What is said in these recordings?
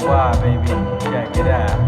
worldwide, baby. Check it out.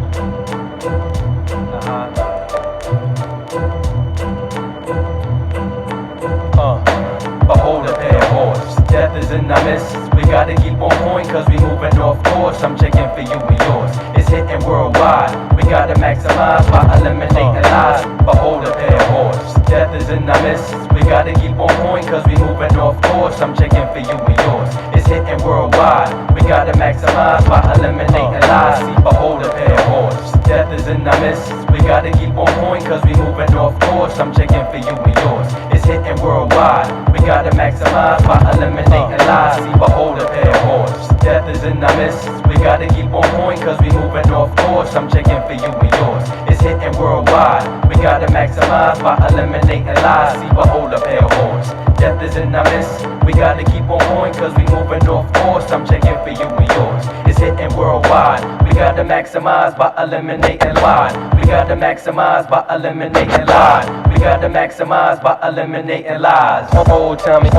Behold a pair of horse. Death is in our midst. We gotta keep on point, cause we moving off course. I'm checking for you and yours. It's hitting worldwide. We gotta maximize by eliminating lies. Behold a pair of horse. Death is in our midst. We gotta keep on point, cause we moving off course. I'm checking for you and yours. It's hitting worldwide. We gotta maximize by eliminating lies. Behold a pair of horse. Death is in our midst. We gotta keep on point, cause we moving off course. I'm checking for you and yours. It's hitting worldwide. We gotta maximize by eliminating lies. Behold a pair of horse. Death is in our midst. We gotta keep on point, cause we moving off course. I'm checking for you and yours. It's hitting worldwide. We gotta maximize by eliminating lies. Behold a pair of horse. Death is in our midst. We gotta keep on point, cause we moving off course. I'm checking for you and yours. It's hitting worldwide. We gotta maximize by eliminating lies. We gotta maximize by eliminating lies. We gotta maximize by eliminating lies. Old Tommy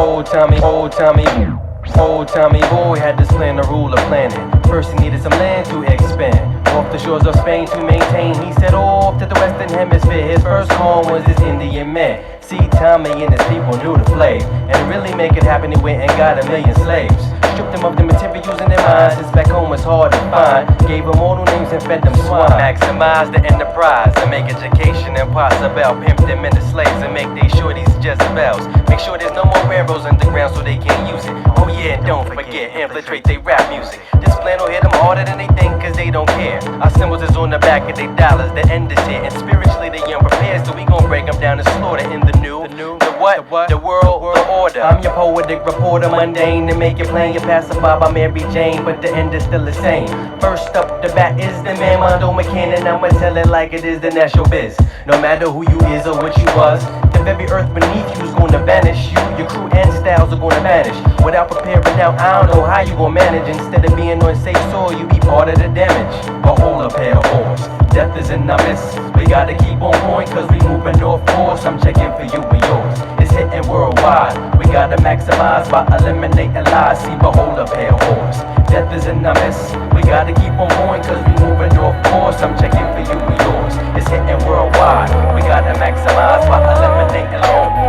boy had this plan to rule a planet. First he needed some land to expand. Off the shores of Spain to maintain. He set off to the western hemisphere. His first home was his Indian man. See, Tommy and his people knew the play, and to really make it happen, he went and got 1,000,000 slaves. Stripped them of the materials in their minds, since back home was hard to find. Gave them all new names and fed them swine. Maximize the enterprise to make education impossible. Pimp them into slaves and make they sure these Jezebels. Make sure there's no more railroads underground so they can't use it. Oh yeah, and don't forget, infiltrate they rap music. This plan will hit them harder than they think, cause they don't care. Our symbols is on the back of their dollars, the end is here. And spiritually they unprepared, so we gon' break them down and slaughter in the what? The world, the order. I'm your poetic reporter, mundane, to make it plain. You pacify by Mary Jane, but the end is still the same. First up the bat is the man, Mondo McCann, I'ma tell it like it is, then that's your biz. No matter who you is or what you was, the very earth beneath you's gonna vanish. You, your crew and styles are gonna vanish. Without preparing now, I don't know how you gon' manage. Instead of being on safe soil, you be part of the damage. Behold a pair of horse. Death is in our midst. We gotta keep on point, cause we moving off course. I'm checking for you and yours. It's hitting worldwide. We gotta maximize by eliminating lies. See, behold a pair of horse. Death is in our midst. We gotta keep on point, cause we moving off course. I'm checking for you and yours. It's hitting worldwide. We gotta maximize by eliminating lies.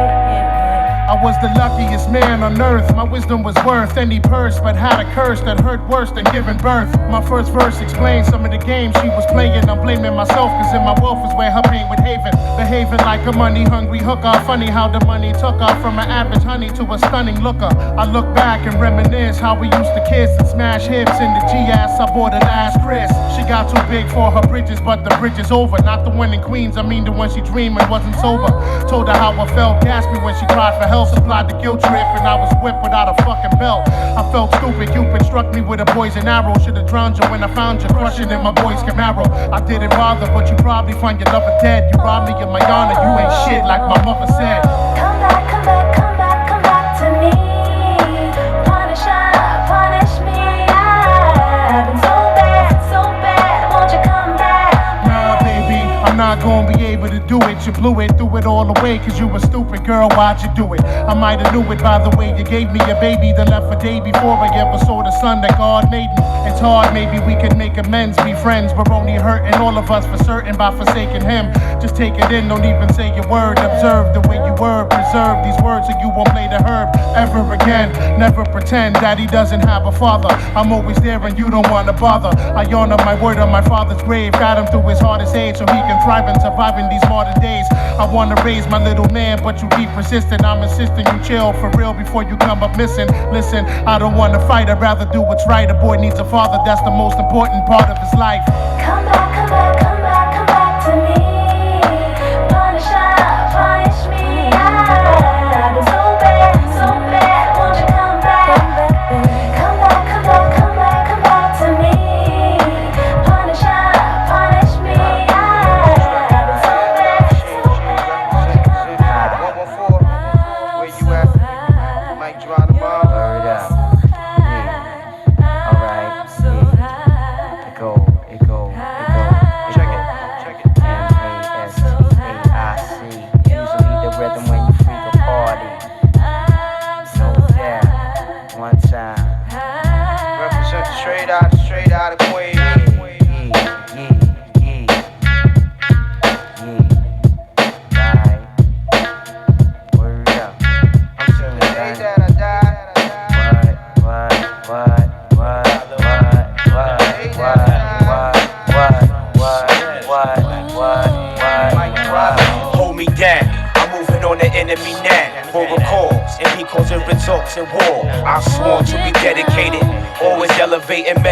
I was the luckiest man on earth. My wisdom was worth any purse, but had a curse that hurt worse than giving birth. My first verse explains some of the games she was playing. I'm blaming myself, cause in my wealth is where her pain would haven. Behaving like a money-hungry hooker. Funny how the money took her from an average honey to a stunning looker. I look back and reminisce how we used to kiss and smash hips in the G-ass I bought her last Chris. She got too big for her bridges, but the bridge is over. Not the one in Queens, I mean the one she dreamed and wasn't sober. Told her how I felt, gasped me when she cried for help. Supplied the guilt trip and I was whipped without a fucking belt. I felt stupid, Cupid struck me with a poison arrow. Should've drowned you when I found you, crushing in my boy's Camaro. I didn't bother, but you probably find your lover dead. You robbed me of my honor, you ain't shit like my mother said. Come back, come back, come back, come back to me. Punish me. I've been so bad, won't you come back? Nah, baby, I'm not gonna be able to do it. You blew it, threw it all away, cause you were stupid, girl, why'd you do it? I might've knew it by the way you gave me a baby that left a day before I ever saw the sun that God made me. It's hard, maybe we could make amends, be friends. We're only hurting all of us for certain by forsaking him. Just take it in, don't even say a word. Observe the way you were, preserve these words so you won't play the herb ever again. Never pretend that he doesn't have a father. I'm always there and you don't wanna bother. I honor my word on my father's grave. Got him through his hardest age so he can thrive and survive in these modern days. I wanna raise my little man, but you be persistent. I'm insisting you chill for real before you come up missing. Listen, I don't wanna fight, I'd rather do what's right. A boy needs a father, that's the most important part of his life. Come back, come back, come back, come back to me. Punish me. I've been so bad, won't you come back? Come back, come back, come back, come back to me. Punish me. I've been so bad, won't you come back? 114, where you at? Mike drop the ball. Word up. Alright, yeah. It go. Check it. MASTAIC. Usually the rhythm when you freak a party. No doubt. One time. Represent straight out of Queens.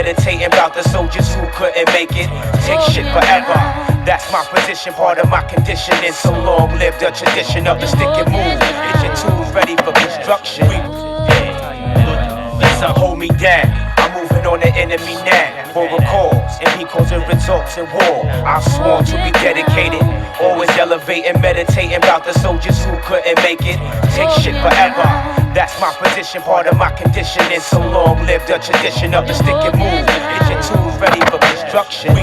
meditating about the soldiers who couldn't make it. Take shit forever. That's my position, part of my conditioning. So long live the tradition of the stick and move. Is your tools ready for construction? Listen, hold me down. I'm moving on the enemy now. For a cause, and because it results in war. I sworn to be dedicated. Always elevating, meditating about the soldiers who couldn't make it. Take shit forever. That's my position, part of my conditioning. So long live the tradition of the stick and move. Is your tools ready for construction?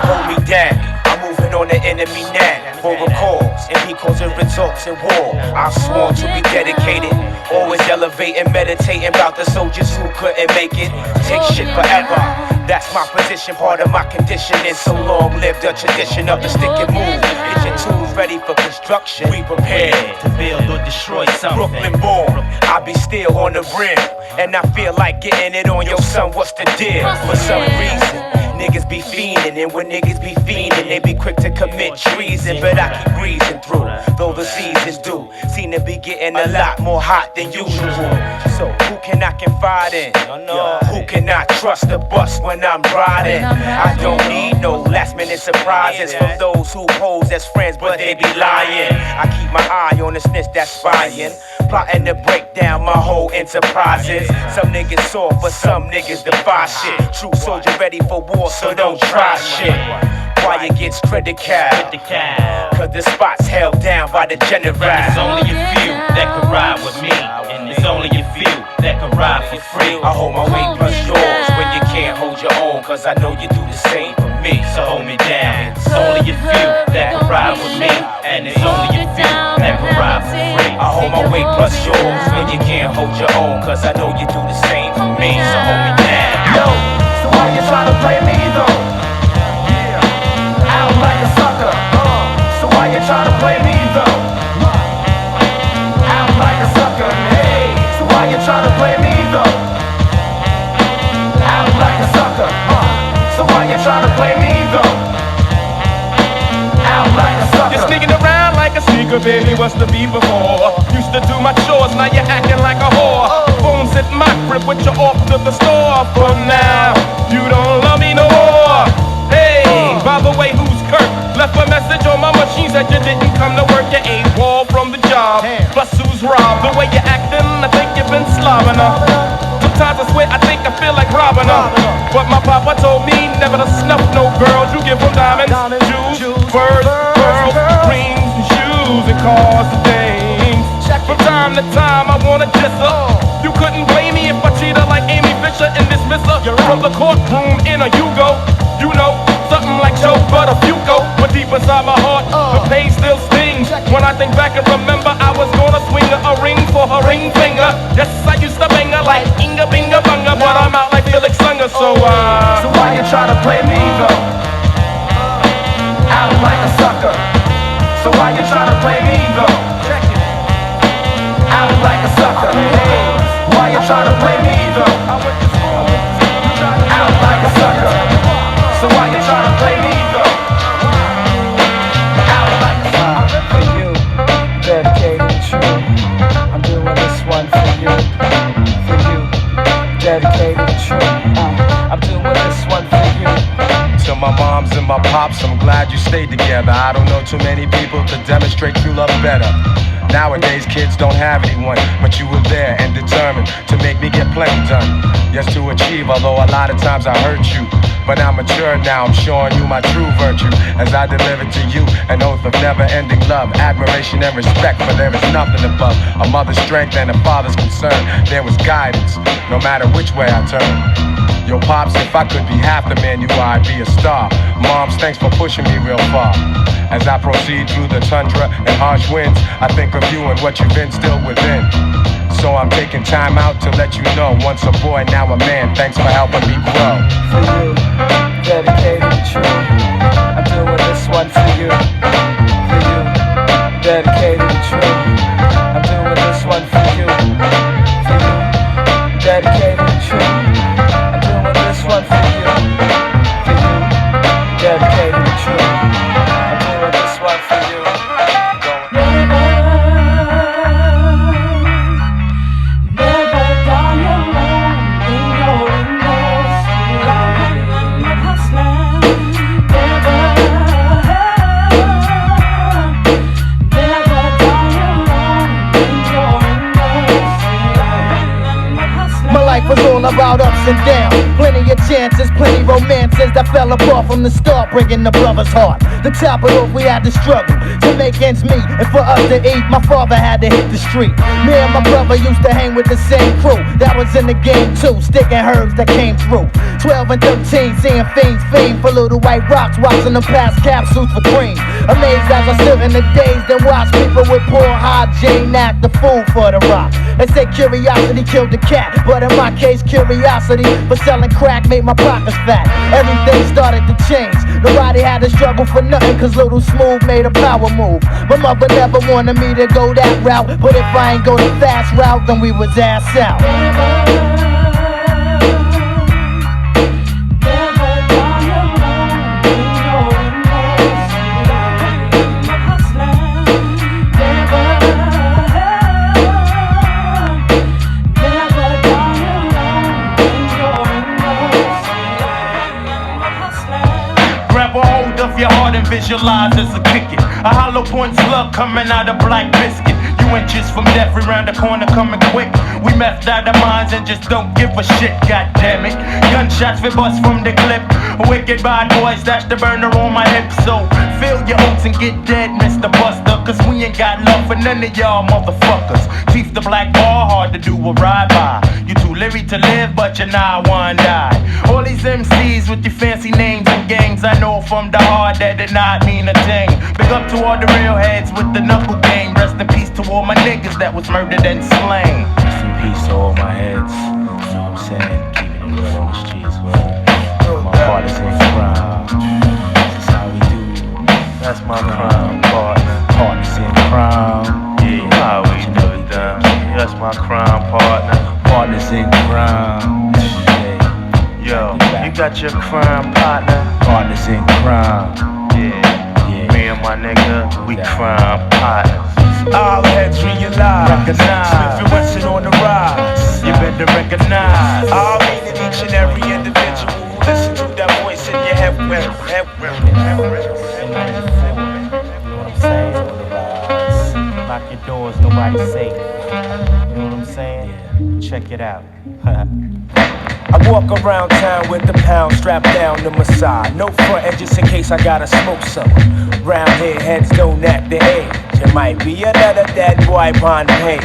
Hold me down. I'm moving on the enemy now. For a cause, and because it results in war. I sworn to be dedicated. Always elevating, meditating about the soldiers who couldn't make it. Take shit forever. That's my position, part of my conditioning. So long live the tradition of the stick and move. Is your tools ready for construction? We prepared to build or destroy something. Brooklyn born, I be still on the rim. And I feel like getting it on your son, what's the deal? For some reason niggas be fiending, and when niggas be fiending, they be quick to commit treason. But I keep breezing through, though the seasons do seem to be getting a lot more hot than usual. So who can I confide in? Who can I trust to bust when I'm riding? I don't need no last minute surprises from those who pose as friends, but they be lying. I keep my eye on the snitch that's spying, plotting to break down my whole enterprises. Some niggas soft, but some niggas defy shit. True soldier ready for war, so don't try shit. Quiet gets critical, cause the spot's held down by the general. There's only a few that can ride with me, and there's only a few that can ride for free. I hold my weight plus yours when you can't hold your own, cause I know you do the same for me. So hold me down. It's only a few that can ride with me, and there's only a few that can ride for free. I hold my weight plus yours when you can't hold your own, cause I know you do the same for me. So hold me down. Yo, so why you trying to play me though? Yeah, out like a sucker. So why you trying to play me though? Out like a sucker. Hey, so why you trying to play me though? Out like a sucker. So why you trying to play me though? Out like a sucker. You're sneaking around like a sneaker, baby, what's the beat before? Used to do my chores, now you're acting like a whore. Phones at my crib, with you off to the store. For now, you don't love me no more. Hey, by the way, who's Kurt? Left a message on my machine, said you didn't come to work, you ain't wall from the job. Plus who's robbed? The way you're acting, I think you've been slobbing her. Sometimes I swear I think I feel like robbing her. But my papa told me never to snuff no girls. You give them diamonds, jewels, birds, pearls, rings, and shoes, and cars and things. From time to time I wanna diss her. You couldn't blame me if I cheat her like Amy Fisher and dismiss her from the courtroom in a Yugo. You know, something like Joe Butter Fuco. But deep inside my heart, the pain still stings. When I think back and remember I was gonna swing her a ring for her ring finger. Yes, I used to bang her like Inga Binga Bunga, but I'm out like Felix Unger, so why you trying to play me though? Out like a sucker. So why you trying to play me though? Out like a sucker. Hey, why you trying to play me though? Out like a sucker. So why you trying to play me though? Out like a sucker. For you, dedicated and true. I'm doing this one for you. For you, dedicated and true. I'm doing this one for you. To my moms and my pops, I'm glad you stayed together. I don't know too many people to demonstrate true love better. Nowadays kids don't have anyone, but you were there and determined to make me get plenty done. Yes, to achieve, although a lot of times I hurt you. But I'm mature now, I'm showing you my true virtue as I deliver to you an oath of never-ending love, admiration and respect, for there is nothing above a mother's strength and a father's concern. There was guidance, no matter which way I turn. Yo, Pops, if I could be half the man you are, I'd be a star. Moms, thanks for pushing me real far. As I proceed through the tundra and harsh winds, I think of you and what you've instilled within. So I'm taking time out to let you know, once a boy, now a man, thanks for helping me grow. For you, dedicated and true. I'm doing this one for you. For you, dedicated and true. I'm doing this one for you. For you, dedicated and true. I'm doing this one for you. For you, dedicated and true. I'm doing this one for you. Never die alone in your and down. Plenty of chances, plenty romances that fell apart from the start, breaking the brother's heart. To top it off, we had to struggle to make ends meet, and for us to eat, my father had to hit the street. Me and my brother used to hang with the same crew that was in the game too, sticking herbs that came through. 12 and 13, seeing fiends fiend for little white rocks, watching them pass capsules for cream. Amazed as I stood in the days, then watch people with poor hygiene act the fool for the rock. They say curiosity killed the cat, but in my case, curiosity for selling crack made my pockets fat. Everything started to change. Nobody had to struggle for nothing, cause Little Smooth made a power move. My mother never wanted me to go that route, but if I ain't go the fast route, then we was ass out. Your heart and visualize as a kick it. A hollow point slug coming out of black biscuit. You inches from death, we round the corner coming quick. We messed out our minds and just don't give a shit, god damn it. Gunshots we bust from the clip. Wicked bad boys, dash the burner on my hip. So fill your oats and get dead, Mr. Buster, cause we ain't got love for none of y'all motherfuckers. Teeth the black bar, hard to do a ride by. You too leery to live, but you're not one die. All these MCs with your fancy names and gangs, I know from the heart that did not mean a thing. Big up to all the real heads with the knuckle game. Rest in peace to all my niggas that was murdered and slain. Rest in peace to all my heads. You know what I'm saying? Keeping it real on the streets, man. My heart is in crime. That's how we do. That's my crime partner. Heart is in crime. Yeah, you know how we do it, done. That's my crime partner. Heart is in crime. Every day. Yo, you got your crime partner. Heart is in crime. Yeah, me and my nigga, we crime partners. All heads realize, recognize, influencing on the rise. You better recognize. All meaning each and every individual who listen to that voice in your head. In 94, you know what I'm saying? Lock your doors, nobody's safe. You know what I'm saying? Yeah. Check it out. I walk around town with the pound strapped down to my side. No frontin' just in case I gotta smoke some. Round here, heads don't act the age. It might be another dead boy on page.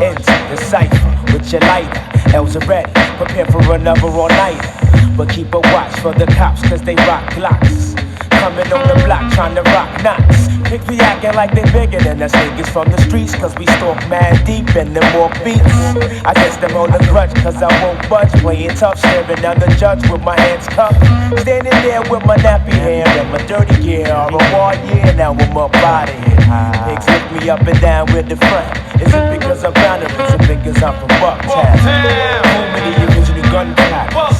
Into the cipher with your lighter. L's are ready, prepare for another all-nighter. But keep a watch for the cops, cause they rock glocks. Coming on the block trying to rock knots. Pick be acting like they bigger than us niggas from the streets, cause we stalk mad deep in them more beats. I guess them hold a grudge cause I won't budge. Playing tough, staring down the judge with my hands cupped. Standing there with my nappy hair and my dirty gear. All year now I'm up out of here. Pigs lift me up and down with the front. Is it because I'm bound or is it because I'm from Bucktown? Home of the original gun clappers.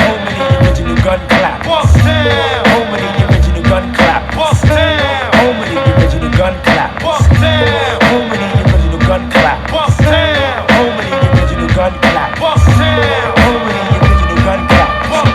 Home of the original gun clappers. Home of the original gun clappers. Home of the original gun clappers. Home of the original gun clappers. Home of the original gun clappers. Home of the original gun clappers.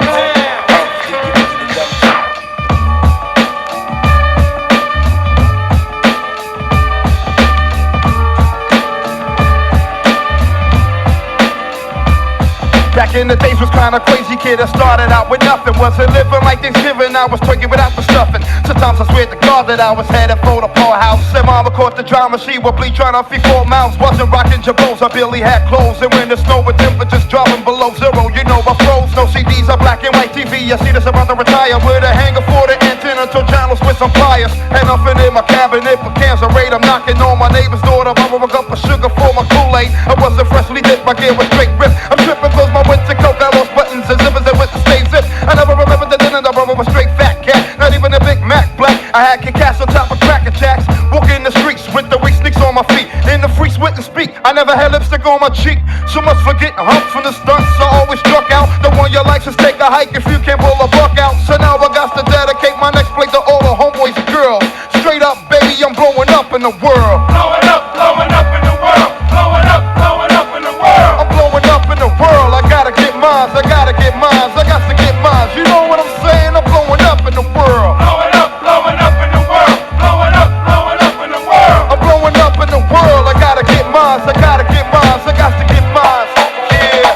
Back in the days was kinda crazy, kid. I started out with nothing. Wasn't living like Thanksgiving, I was twerking without the stuffing. Sometimes I swear to God that I was headed for the poorhouse. Said mama caught the drama, she would bleed trying to feed 4 mouths. Wasn't rocking jabos, I barely had clothes. And when the snow with temperatures dropping below zero, you know I froze. No CDs, a black and white TV. I see this about to retire with a hanger for the antenna to channels with some pliers. And nothing in my cabinet for cans of raid. I'm knocking on my neighbor's door to borrow a cup of sugar for my Kool-Aid. I wasn't freshly dipped, my gear was straight ripped. I'm tripping cause my winter coat got lost buttons and zippers and with the stay zip. I never remember the dinner, the brother was straight fat cat. Not even a Big Mac black. I had Kit Kats on top of Cracker Jacks. Walking the streets with the weak sneaks on my feet. In the freaks wouldn't speak. I never had lipstick on my cheek. So much for getting humped from the stunts. I always struck out. The one you like is take a hike if you can't pull a buck out. So now I got to dedicate my next plate to all the homeboys and girls. Straight up, baby, I'm blowing up in the world. Blowing up in the world. Blowing up in the world. I'm blowing up in the world. I gotta get mines. I gotta get mines. I got to get mines. You know what I'm saying? I'm blowing up in the world. Blowing up in the world. Blowing up in the world. I'm blowing up in the world. I gotta get mines. I gotta get mines. I got to get mines. Yeah.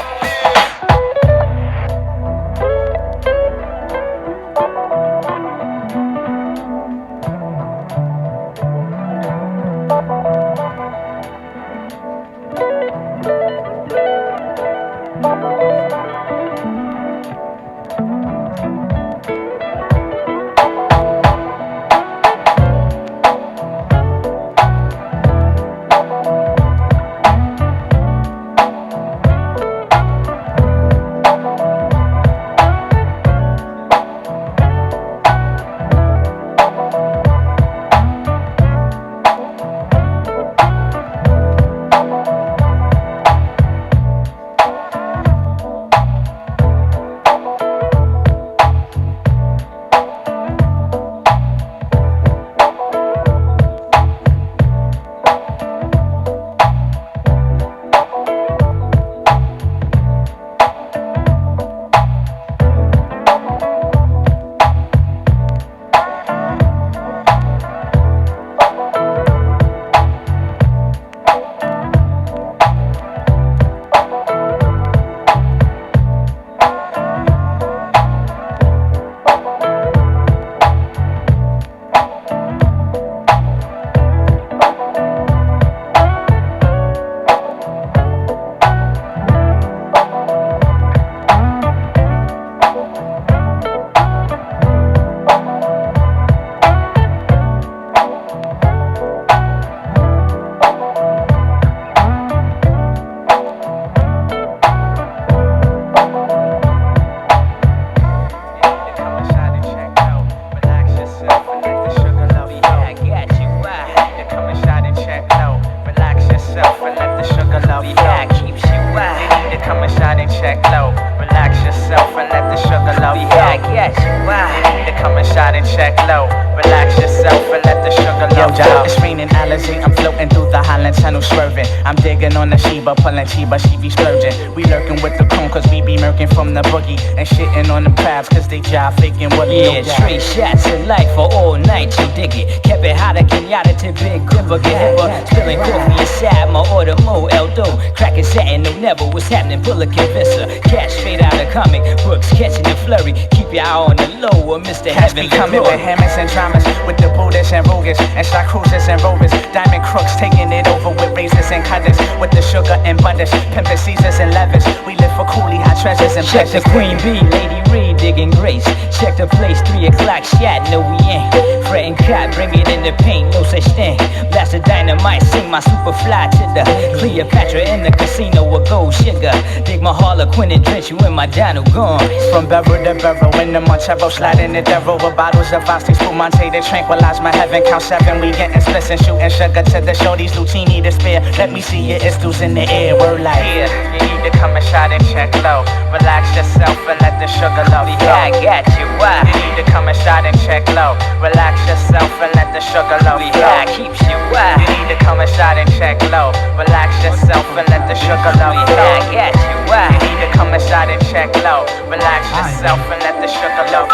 check low. Relax yourself and let the sugar low. Yo, it's raining Alizé, I'm floating through the Highland Tunnel swerving. I'm digging on the Sheba, pulling Chiba, she be splurging. We lurking with the cone cause we be murking from the boogie. And shitting on them crabs cause they jive faking what yeah, straight shots of life for all night, you dig it. Kept it hotter, Kenyatta to Big Dipper, get hipper. Spilling coffee inside my order, Mo Eldo. Cracking satin, no never, what's happening, pull a convincer. Catch straight out of comic books, catching the flurry. Keep your eye on the low, or Mr. Heaven coming with hammers and dramas, with the Buddhists and Rogas, and shot cruisers and rovers. Diamond crooks taking it over with razors and cutters, with the sugar and butters, pimping Caesars and levers. We live for coolie, hot treasures and check the Queen Bee, Lady Reed, digging grace. Check the place, 3 o'clock shot, no we ain't. Fretting cot, bring it in the paint, no such thing. Blast the dynamite, sing my super fly to the Cleopatra in the casino with gold sugar. Dig my Harlequin and drench you in my Donald gone. From Bevel to Bevel, in the Montero, sliding the devil with bottles of Asti, Spumante to tranquilize my heaven. Count 7, we getting splits and shooting sugar to the shorties, Lucini to spare. Let me see your istos in the air, word like here. You need to come and shot and check low. Relax yourself and let the sugar low. Yeah, I got you, why? You need to come and shot and check low. Relax yourself and let the sugar low. Yeah, I keeps you, why? You need to come and shot and check low. Relax yourself and let the sugar low. Yeah, I got you, why? You need to come and shot and check low. Relax yourself and let the sugar low.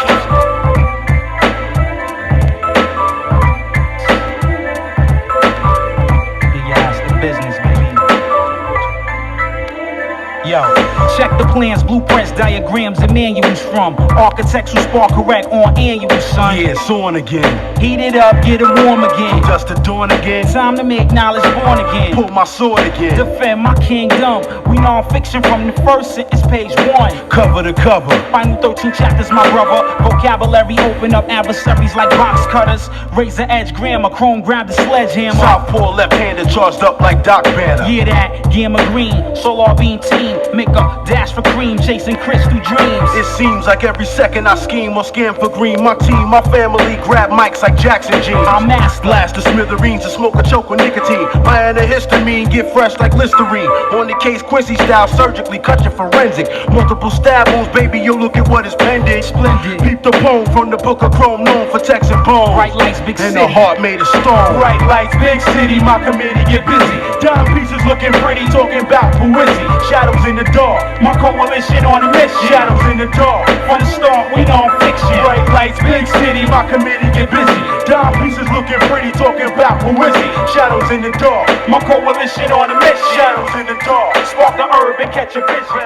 Yo, check the plans, blueprints, diagrams, and manuals from architects who spark correct on annual, son. Yeah, it's on again. Heat it up, get it warm again. Just the dawn again. Time to make knowledge born again. Pull my sword again. Defend my kingdom. We non-fiction from the first sentence, page 1. Cover to cover. Final 13 chapters, my brother. Vocabulary open up adversaries like box cutters. Razor edge grammar, chrome grab the sledgehammer. Southpaw left-handed charged up like Doc Banner. Yeah, that gamma green, solar beam team. Make a dash for cream, chasing crystal dreams. It seems like every second I scheme or scam for green. My team, my family grab mics like Jackson jeans. I'm master. Blast the smithereens and smoke a choke with nicotine. My antihistamine get fresh like Listerine. On the case Quincy style, surgically cut your forensic. Multiple stab wounds, baby, you look at what is pending. Splendid. Peep the poem from the book of Chrome, known for text and bones. Bright lights, big and city. the heart made of stone. Bright lights, big city, my committee get busy. Dime pieces looking pretty, talking about Poizzy. Shadows in the dark, my coalition on a mission. Shadows in the dark, from the start we non-fiction. Bright lights, big city, my committee get busy. Dime pieces looking pretty, talking about Poizzy. Shadows in the dark, my coalition on a mission. Shadows in the dark, spark the herb and catch a vision.